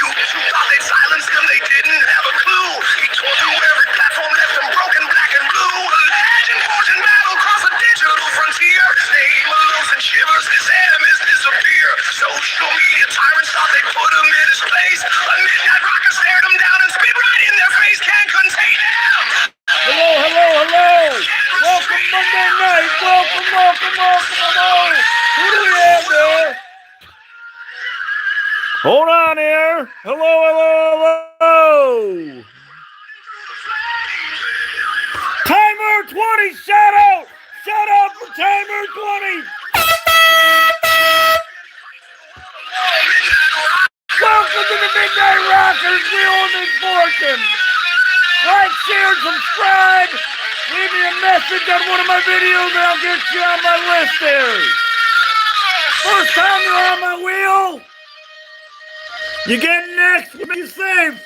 You thought they'd silence him, they didn't have a clue. He tore through every platform, left them broken, black and blue. A legend forged in battle across a digital frontier. Name alone and shivers, his enemies disappear. Social media tyrants thought they'd put him in his place. A midnight rocker stared him down and spit right in their face. Can't contain him. Hello, hello, hello. Welcome Monday night. Welcome. Who do we have there? Hold on here. Hello. Timer 20, shout out. Shout out for Timer 20. Welcome to the Midnight Rockers. We own MISFORTUNE. Like, share, subscribe. Leave me a message on one of my videos and I'll get you on my list there. First time you're on my wheel, you get next. Be safe.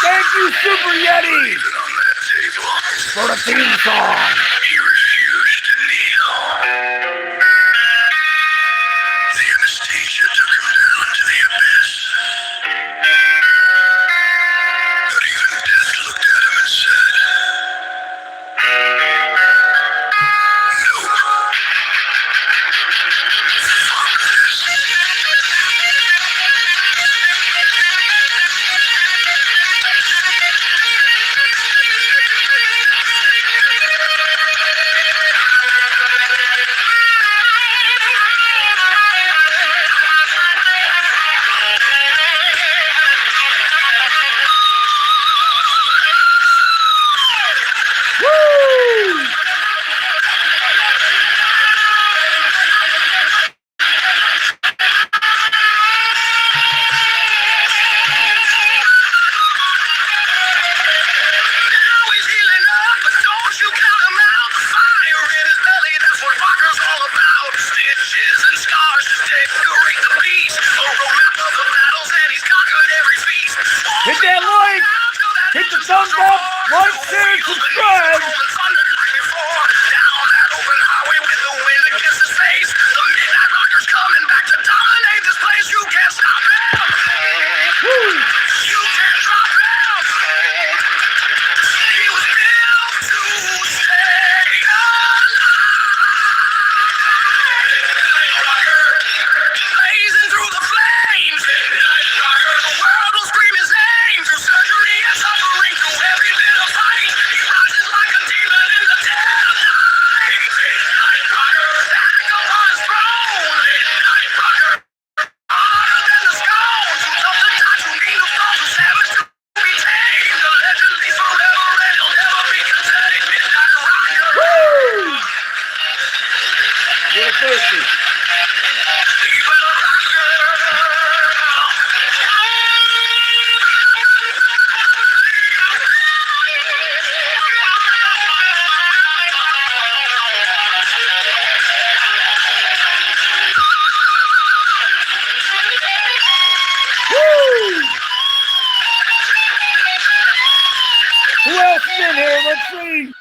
Thank you, Super Yeti, for the theme song. He refused to kneel. The anesthesia took him down to the abyss. But even death looked at him and said, nope. Fuck this. Hit that like, hit the thumbs up, like, share, subscribe. Down that open highway with the wind against his face. The Midnight Rockers coming back to dominate this place. You can't stop him. You can't drop him. He was built to stay alive. Midnight Rocker, blazing through the flames. Midnight Rocker, the world will scream his name through surgery and suffering, through every little fight. He rises like a demon in the dead of night. Midnight Rocker, back upon his throne. Midnight Rocker, harder than the stones. Who told the touch, who need no thought, who savage to be tamed. The legend lives forever and he'll never be contained. Midnight Rocker. You're thirsty. Even a rocker. Who else is in here? Let's see.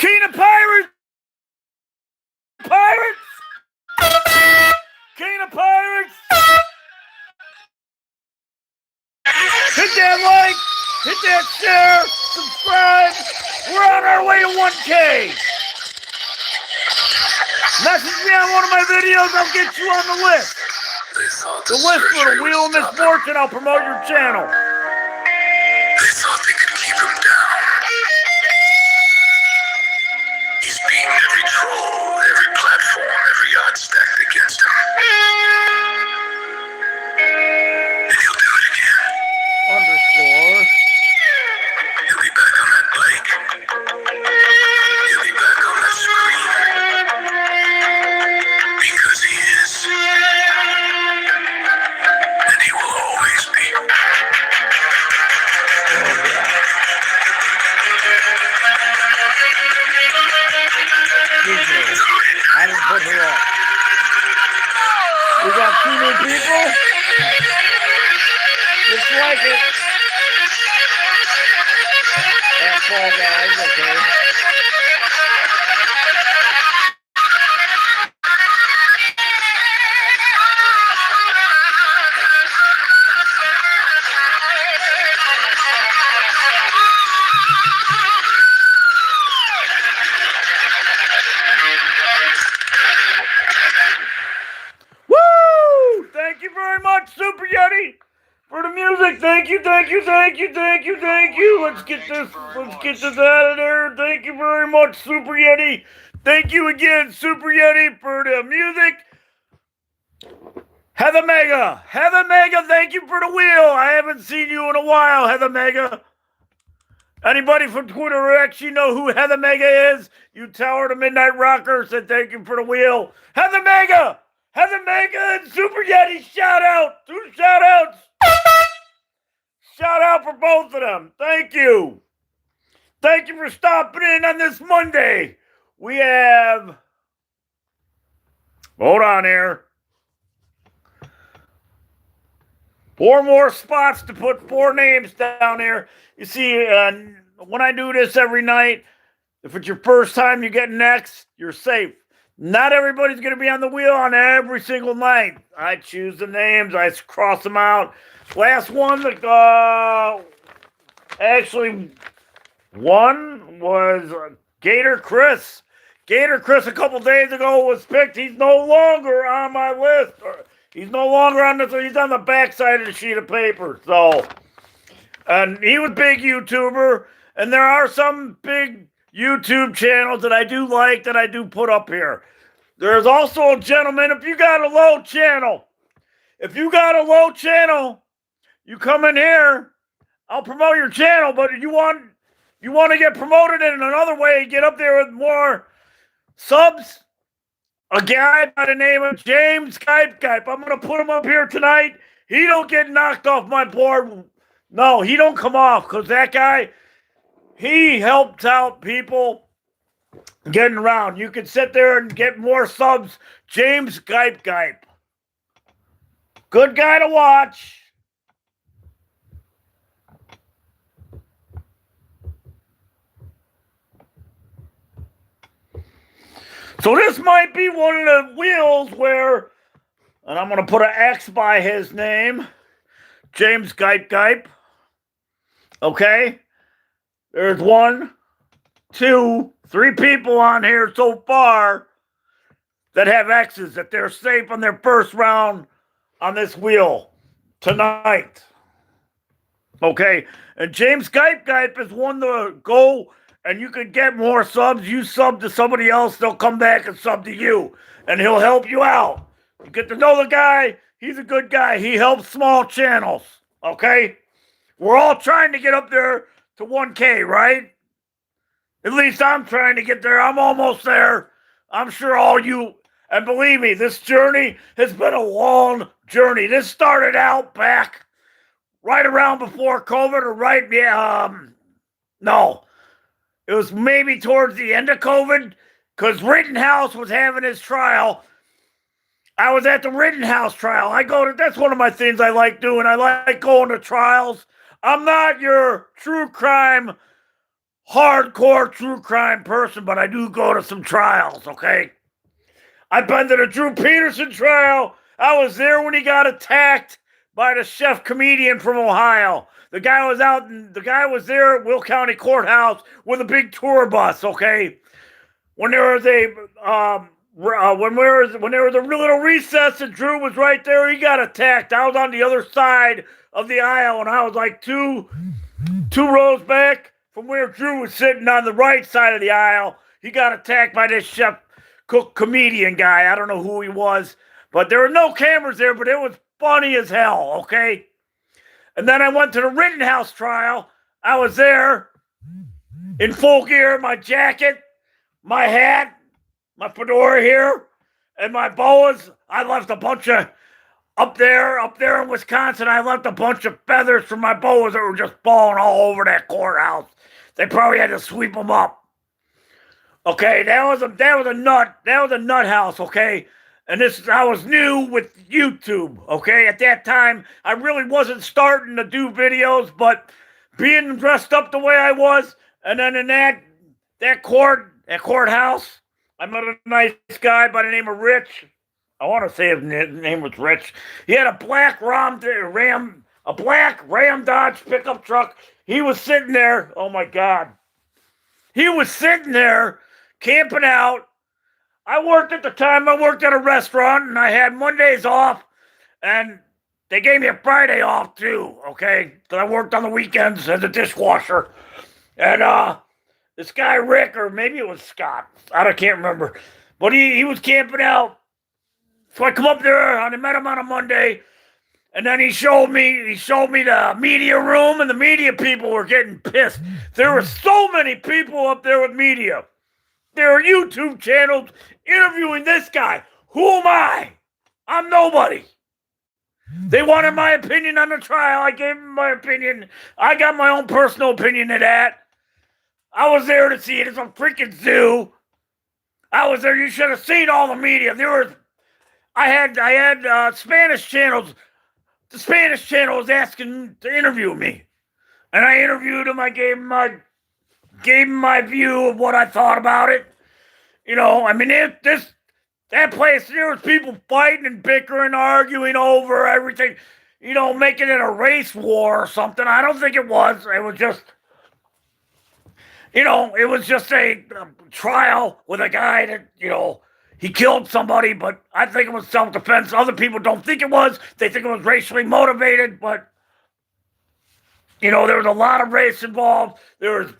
King of Pirates. King of Pirates. Hit that like, hit that share, subscribe. We're on our way to 1K. Message me on one of my videos, I'll get you on the list. The list for the Wheel of MISFORTUNE, I'll promote your channel. They thought they could keep him down. He's beaten every troll, every platform, every yard stacked against him. And he'll do it again. Underscore. He'll be back on that Fall Guys, okay. Woo! Thank you very much, Super Yeti, for the music. Thank you, thank you, thank you, thank you, thank you. Let's get this out of there. Thank you very much, Super Yeti. Thank you again, Super Yeti, for the music. Heather Mega, thank you for the wheel. I haven't seen you in a while, Heather Mega. Anybody from Twitter who actually know who Heather Mega is, you tell her the Midnight Rocker said thank you for the wheel. Heather Mega and Super Yeti, shout out. 2 shout outs. Shout out for both of them. Thank you. Thank you for stopping in on this Monday. We have, hold on here, 4 more spots to put 4 names down here. You see, when I do this every night, if it's your first time you get next, you're safe. Not everybody's going to be on the wheel on every single night. I choose the names. I cross them out. Last one that actually won was Gator Chris. Gator Chris a couple days ago was picked. He's no longer on my list. He's no longer on this. He's on the backside of the sheet of paper. So, and he was a big YouTuber. And there are some big YouTube channels that I do like that I do put up here. There's also a gentleman, if you got a low channel, you come in here, I'll promote your channel, but you want to get promoted in another way, get up there with more subs, a guy by the name of James Gype. I'm going to put him up here tonight. He don't get knocked off my board. No, he don't come off, because that guy, he helped out people getting around. You can sit there and get more subs. James Gype. Good guy to watch. So this might be one of the wheels where, and I'm going to put an X by his name, James Gype. Okay? There's 1, 2, 3 people on here so far that have X's, that they're safe on their first round on this wheel tonight. Okay? And James Gype is one to go, and you can get more subs. You sub to somebody else, they'll come back and sub to you, and he'll help you out. You get to know the guy. He's a good guy. He helps small channels. Okay? We're all trying to get up there to 1K, right? At least I'm trying to get there. I'm almost there. I'm sure all you, and believe me, this journey has been a long journey. This started out back right around before COVID, or no, it was maybe towards the end of COVID, because Rittenhouse was having his trial. I was at the Rittenhouse trial. That's one of my things I like doing. I like going to trials. I'm not your true crime, hardcore true crime person, but I do go to some trials, okay? I've been to the Drew Peterson trial. I was there when he got attacked by the chef comedian from Ohio. The guy was there at Will County Courthouse with a big tour bus, okay? When there was a little recess and Drew was right there, he got attacked. I was on the other side of the aisle, and I was like two rows back from where Drew was sitting on the right side of the aisle. He got attacked by this chef cook comedian guy. I don't know who he was, but there were no cameras there, but it was funny as hell, okay? And then I went to the Rittenhouse trial. I was there in full gear, my jacket, my hat, my fedora here, and my boas. I left a bunch of, up there in Wisconsin, I left a bunch of feathers from my boas that were just falling all over that courthouse. They probably had to sweep them up. Okay, that was a nut house, okay? And I was new with YouTube, okay? At that time, I really wasn't starting to do videos, but being dressed up the way I was And then in that courthouse, I met a nice guy by the name of Rich. I want to say his name was Rich. He had a black Ram Dodge pickup truck. He was sitting there. Oh my God. He was sitting there camping out. I worked at a restaurant and I had Mondays off and they gave me a Friday off too, okay? Because I worked on the weekends as a dishwasher. And this guy Rick, or maybe it was Scott, I can't remember. But he was camping out. So I come up there and I met him on a Monday. And then he showed me the media room, and the media people were getting pissed. There were so many people up there with media. There are YouTube channels interviewing this guy. Who am I? I'm nobody. They wanted my opinion on the trial. I gave them my opinion. I got my own personal opinion of that. I was there to see it. It's a freaking zoo. I was there. You should have seen all the media. I had Spanish channels. The Spanish channel was asking to interview me, and I interviewed him. I gave him my view of what I thought about it. You know, I mean, that place, there was people fighting and bickering, arguing over everything. You know, making it a race war or something. I don't think it was. It was just, it was just a trial with a guy that, he killed somebody, but I think it was self-defense. Other people don't think it was. They think it was racially motivated, but, there was a lot of race involved. There was,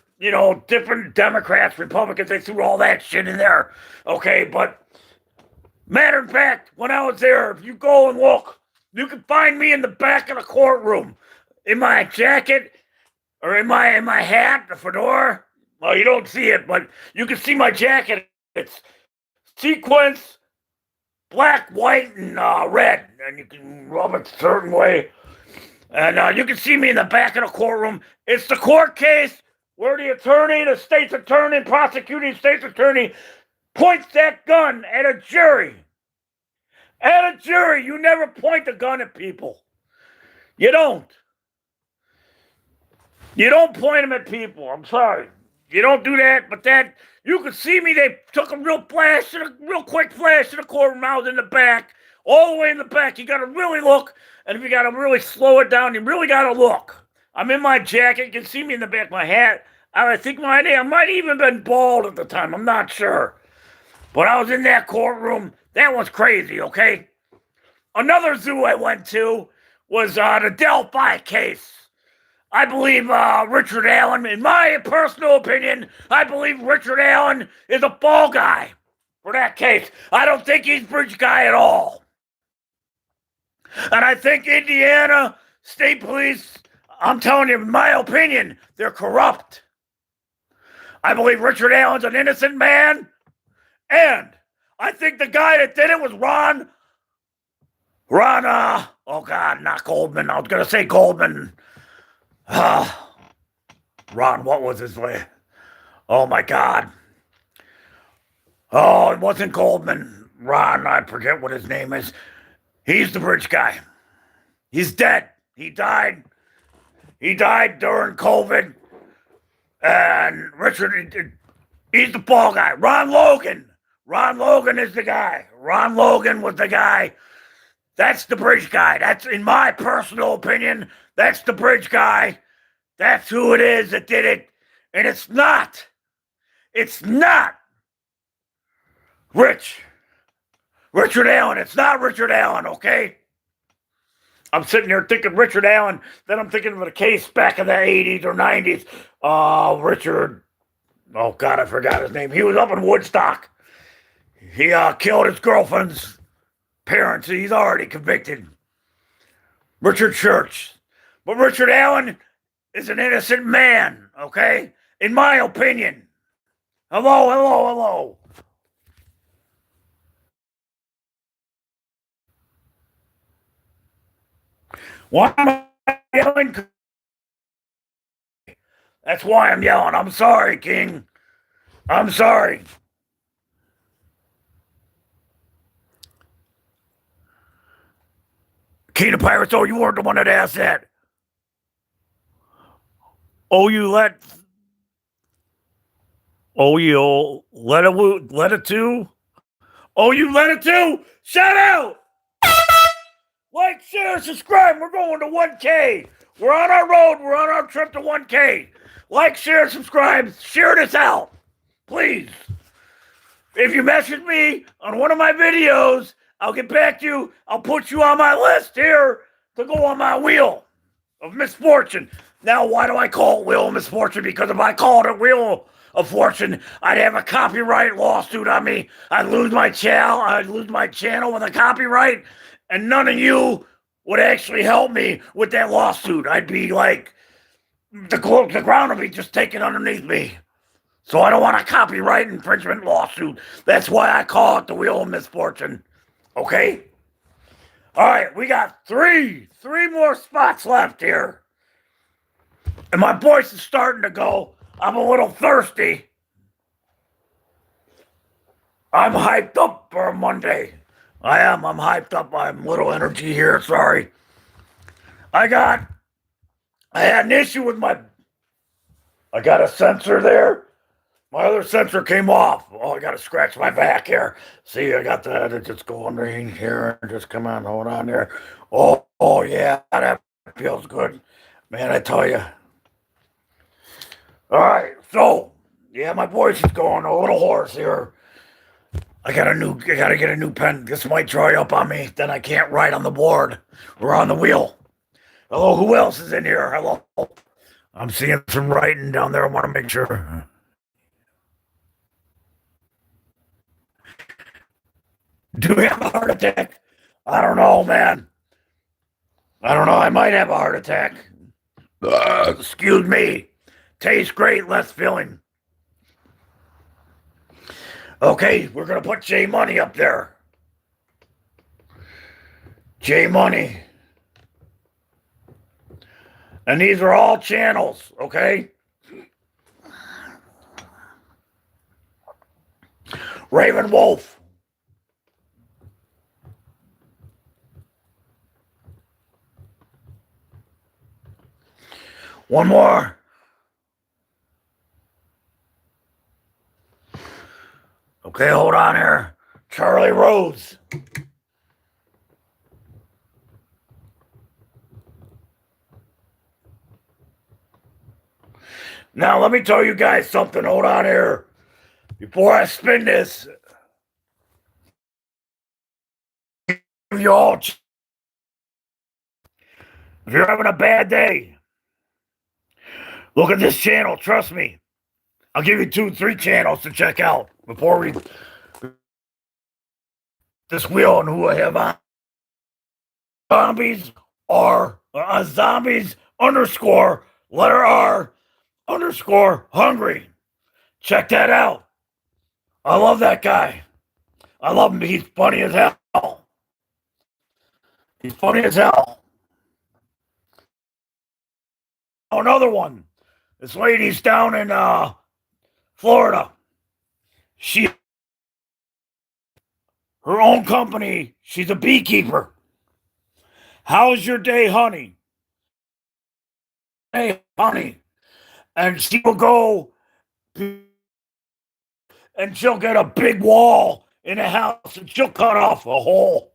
different Democrats, Republicans, they threw all that shit in there. Okay, but matter of fact, when I was there, if you go and look, you can find me in the back of the courtroom in my jacket or in my hat, the fedora. Well, you don't see it, but you can see my jacket. It's sequence, black, white, and red, and you can rub it a certain way. And you can see me in the back of the courtroom. It's the court case where the state's attorney, prosecuting state's attorney, points that gun at a jury. At a jury, you never point the gun at people. You don't. You don't point them at people. I'm sorry. You don't do that, but you could see me. They took a real quick flash in the courtroom. I was in the back, all the way in the back. You got to really look, and if you got to really slow it down, you really got to look. I'm in my jacket. You can see me in the back of my hat. I think I might even been bald at the time. I'm not sure. But I was in that courtroom. That was crazy, okay? Another zoo I went to was the Delphi case. I believe Richard Allen, in my personal opinion, I believe Richard Allen is a fall guy for that case. I don't think he's bridge guy at all. And I think Indiana State Police, I'm telling you, in my opinion, they're corrupt. I believe Richard Allen's an innocent man. And I think the guy that did it was Ron, oh God, not Goldman. I was going to say Goldman. Ron, what was his way? Oh my God. Oh, it wasn't Goldman. Ron, I forget what his name is. He's the bridge guy. He's dead. He died. He died during COVID. And Richard, he's the fall guy. Ron Logan. Ron Logan is the guy. Ron Logan was the guy. That's the bridge guy. That's, in my personal opinion, that's the bridge guy. That's who it is that did it. And it's not Richard Allen. It's not Richard Allen, okay? I'm sitting here thinking Richard Allen, then I'm thinking of a case back in the 80s or 90s. Richard, oh God, I forgot his name. He was up in Woodstock. He killed his girlfriend's parents. He's already convicted. Richard Church. But Richard Allen is an innocent man, okay? In my opinion. Hello. Why am I yelling? That's why I'm yelling. I'm sorry, King. I'm sorry. King of Pirates, oh, you weren't the one that asked that. Oh, you let Oh, you let it too? Oh, you let it too? Shout out! Like, share, subscribe. We're going to 1K. We're on our road. We're on our trip to 1K. Like, share, subscribe. Share this out. Please. If you message me on one of my videos, I'll get back to you. I'll put you on my list here to go on my wheel of misfortune. Now, why do I call it Wheel of Misfortune? Because if I called it Wheel of Fortune, I'd have a copyright lawsuit on me. I'd lose my channel. I'd lose my channel with a copyright, and none of you would actually help me with that lawsuit. I'd be like, the ground would be just taken underneath me. So I don't want a copyright infringement lawsuit. That's why I call it the Wheel of Misfortune. Okay? All right, we got three more spots left here. And my voice is starting to go. I'm a little thirsty. I'm hyped up for a Monday. I am. I'm hyped up. I'm a little energy here. Sorry. I had an issue with I got a sensor there. My other sensor came off. Oh, I got to scratch my back here. See, I got that. It just go underneath here and just come on. Hold on there. Oh, yeah. That feels good. Man, I tell you. All right. So, yeah, my voice is going a little hoarse here. I gotta get a new pen. This might dry up on me. Then I can't write on the board or on the wheel. Hello, who else is in here? Hello. I'm seeing some writing down there. I want to make sure. Do we have a heart attack? I don't know, man. I don't know. I might have a heart attack. Excuse me. Tastes great, less filling. Okay, we're going to put J Money up there. J Money. And these are all channels, okay? Raven Wolf. One more. Okay, hold on here. Charlie Rose. Now, let me tell you guys something. Hold on here. Before I spin this, you all, if you're having a bad day, look at this channel. Trust me. I'll give you 2, 3 channels to check out before we this wheel and who I have on. Zombies are zombies underscore letter R underscore hungry. Check that out. I love that guy. I love him. He's funny as hell. He's funny as hell. Oh, another one. This lady's down in Florida. Her own company. She's a beekeeper. How's your day, honey? Hey, honey. And she will go and she'll get a big wall in a house and she'll cut off a whole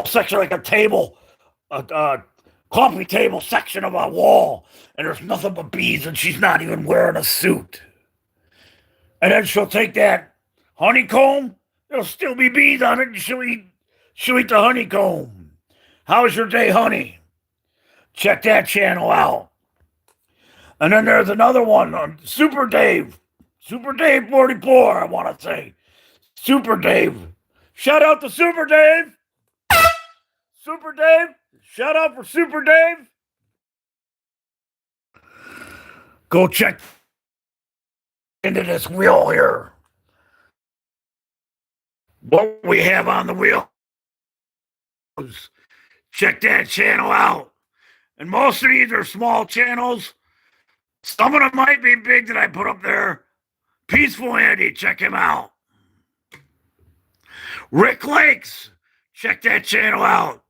section, like a table, a coffee table section of a wall, and there's nothing but bees, and she's not even wearing a suit. And then she'll take that honeycomb, there'll still be bees on it, and she'll eat the honeycomb. How's your day, honey? Check that channel out. And then there's another one, Super Dave 44, I want to say. Super Dave. Shout out to Super Dave. Super Dave. Shout out for Super Dave. Go check into this wheel here. What we have on the wheel. Check that channel out. And most of these are small channels. Some of them might be big that I put up there. Peaceful Andy, check him out. Rick Lakes, check that channel out.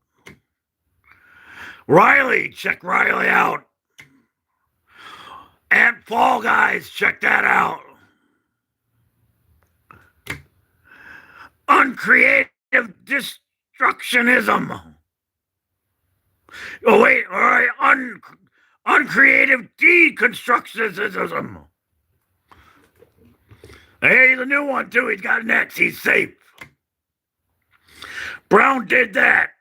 Riley, check Riley out. And Fall Guys, check that out. uncreative destructionism. Oh, wait, all right, uncreative deconstructionism. Hey, the new one, too. He's got an X. He's safe. Brown did that.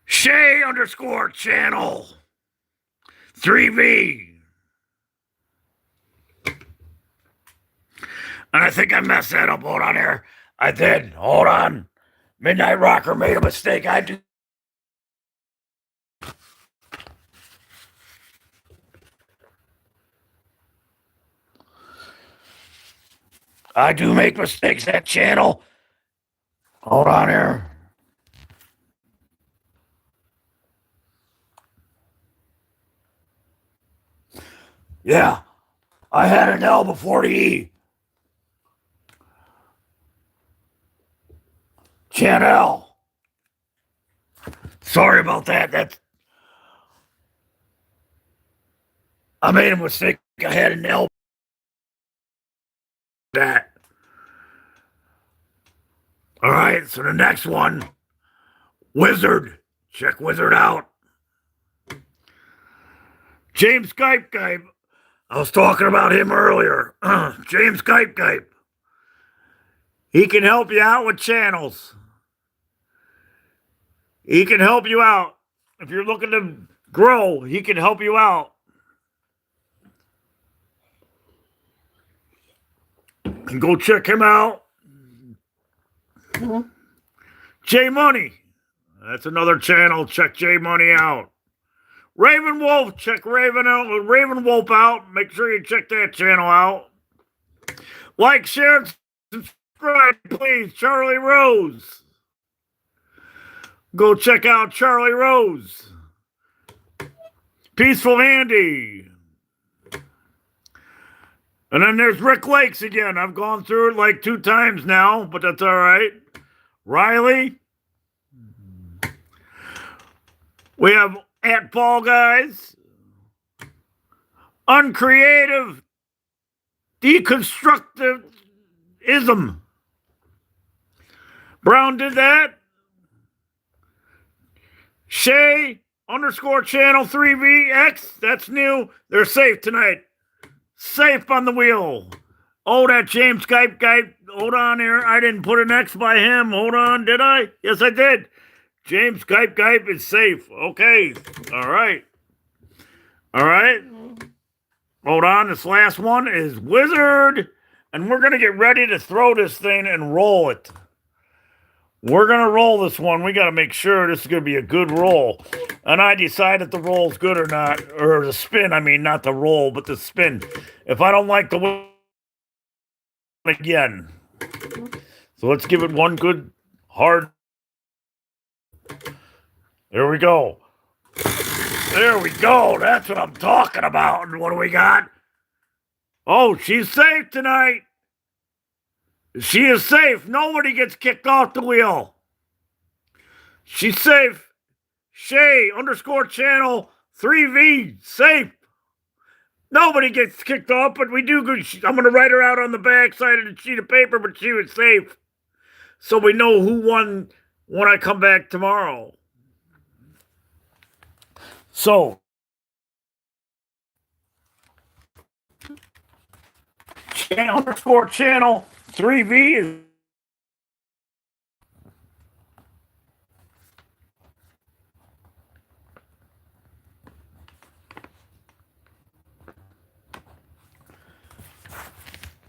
Shay _ channel 3V. And I think I messed that up. Hold on here. I did. Hold on. Midnight Rocker made a mistake. I do make mistakes, that channel. Hold on here. Yeah, I had an L before the E. Channel. Sorry about that. I made a mistake. I had an L. That. All right, so the next one, Wizard. Check Wizard out. James Skype. I was talking about him earlier. James Skype. He can help you out with channels. He can help you out. If you're looking to grow, he can help you out. And go check him out. J Money. That's another channel. Check J Money out. Raven Wolf. Check Raven Wolf out. Make sure you check that channel out. Like, share, and subscribe, please. Charlie Rose. Go check out Charlie Rose. Peaceful Andy. And then there's Rick Lakes again. I've gone through it like 2 times now, but that's all right. Riley. We have at Fall Guys. Uncreative deconstructivism. Brown did that. Shay _ channel 3VX. That's new. They're safe tonight. Safe on the wheel. Oh, that James Skype guy. Hold on here. I didn't put an X by him. Hold on. Did I? Yes, I did. James Skype is safe. Okay. All right. Hold on. This last one is Wizard. And we're going to get ready to throw this thing and roll it. We're going to roll this one. We got to make sure this is going to be a good roll. And I decide if the roll's good or not. Or the spin. I mean, not the roll, but the spin. If I don't like the win again. So let's give it one good, hard. There we go. That's what I'm talking about. And what do we got? Oh, she's safe tonight. She is safe. Nobody gets kicked off the wheel. She's safe. Shay _ channel 3V. Safe. Nobody gets kicked off, but we do good. I'm going to write her out on the back side of the sheet of paper, but she was safe. So we know who won when I come back tomorrow. So, Shay _ channel 3V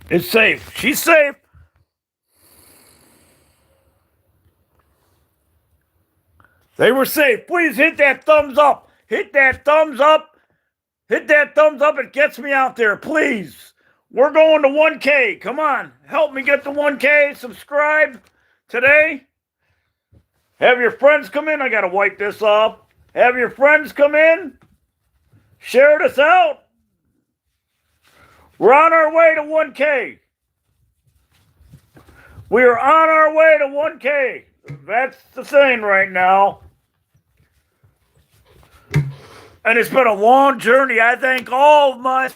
is safe. She's safe. They were safe. Please hit that thumbs up. Hit that thumbs up. Hit that thumbs up. It gets me out there. Please. We're going to 1K. Come on. Help me get to 1K. Subscribe today. Have your friends come in. I got to wipe this off. Have your friends come in. Share this out. We're on our way to 1K. We are on our way to 1K. That's the thing right now. And it's been a long journey. I thank all of my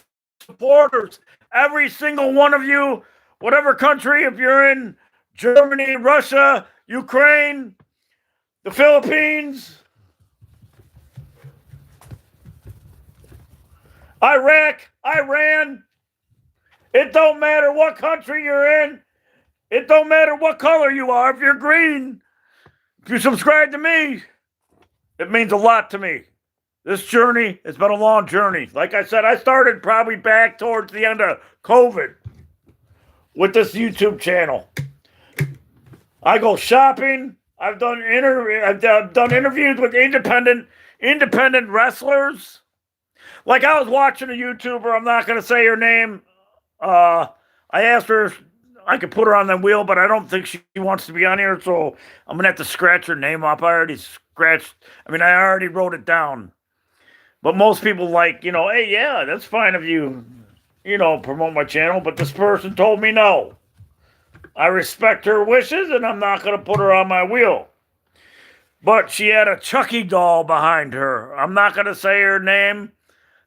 supporters. Every single one of you whatever country, if you're in Germany, Russia, Ukraine, the Philippines, Iraq, Iran, it don't matter what country you're in. It don't matter what color you are. If you're green, if you subscribe to me, it means a lot to me. This journey has been a long journey. Like I said, I started probably back towards the end of COVID with this YouTube channel. I go shopping. I've done interviews with independent wrestlers. Like I was watching a YouTuber. I'm not going to say her name. I asked her if I could put her on the wheel, but I don't think she wants to be on here. So I'm going to have to scratch her name up. I already wrote it down. But most people like, hey, yeah, that's fine if you promote my channel. But this person told me no. I respect her wishes, and I'm not going to put her on my wheel. But she had a Chucky doll behind her. I'm not going to say her name,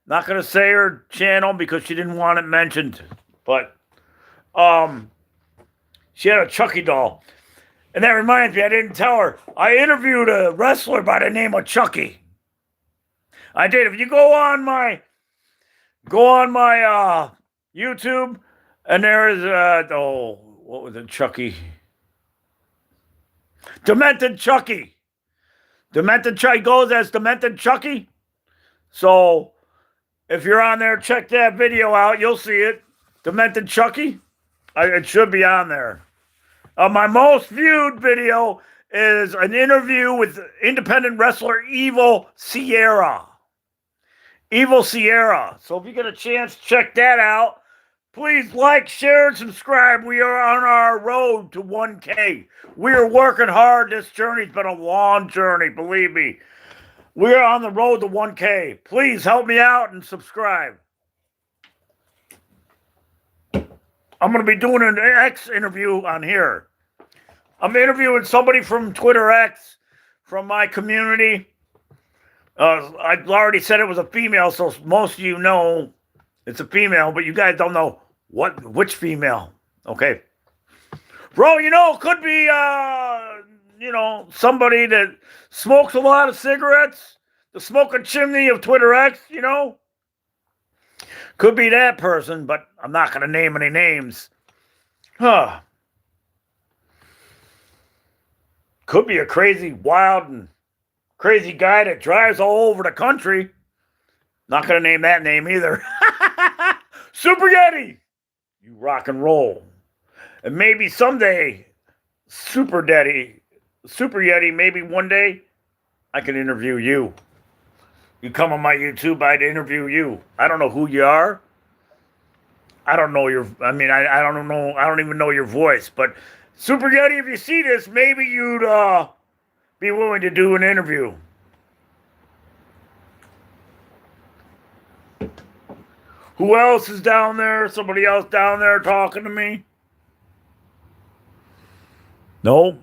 not going to say her channel because she didn't want it mentioned. But she had a Chucky doll. And that reminds me, I didn't tell her. I interviewed a wrestler by the name of Chucky. I did. If you go on my YouTube, and there is what was it, Chucky? Demented Chucky. Demented Chucky goes as Demented Chucky. So if you're on there, check that video out. You'll see it. Demented Chucky. It should be on there. My most viewed video is an interview with independent wrestler Evil Sierra. Evil Sierra. So if you get a chance, check that out. Please like, share, and subscribe. We are on our road to 1K. We are working hard. This journey's been a long journey, believe me. We are on the road to 1K. Please help me out and subscribe. I'm going to be doing an X interview on here. I'm interviewing somebody from Twitter X, from my community. I already said it was a female, so most of you know it's a female, but you guys don't know which female. Okay. Bro, it could be, somebody that smokes a lot of cigarettes, the smoking chimney of Twitter X, Could be that person, but I'm not going to name any names. Could be a crazy, wild, and crazy guy that drives all over the country. Not going to name that name either. Super Yeti, you rock and roll. And maybe someday, Super Yeti, maybe one day, I can interview you. You come on my YouTube, I'd interview you. I don't know who you are. I don't know I don't know. I don't even know your voice. But Super Yeti, if you see this, maybe you'd be willing to do an interview. Who else is down there? Somebody else down there talking to me? No.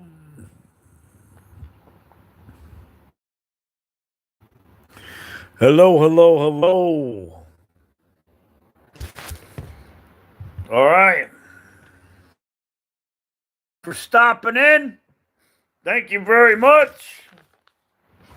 Hello, hello, hello. All right. For stopping in. Thank you very much.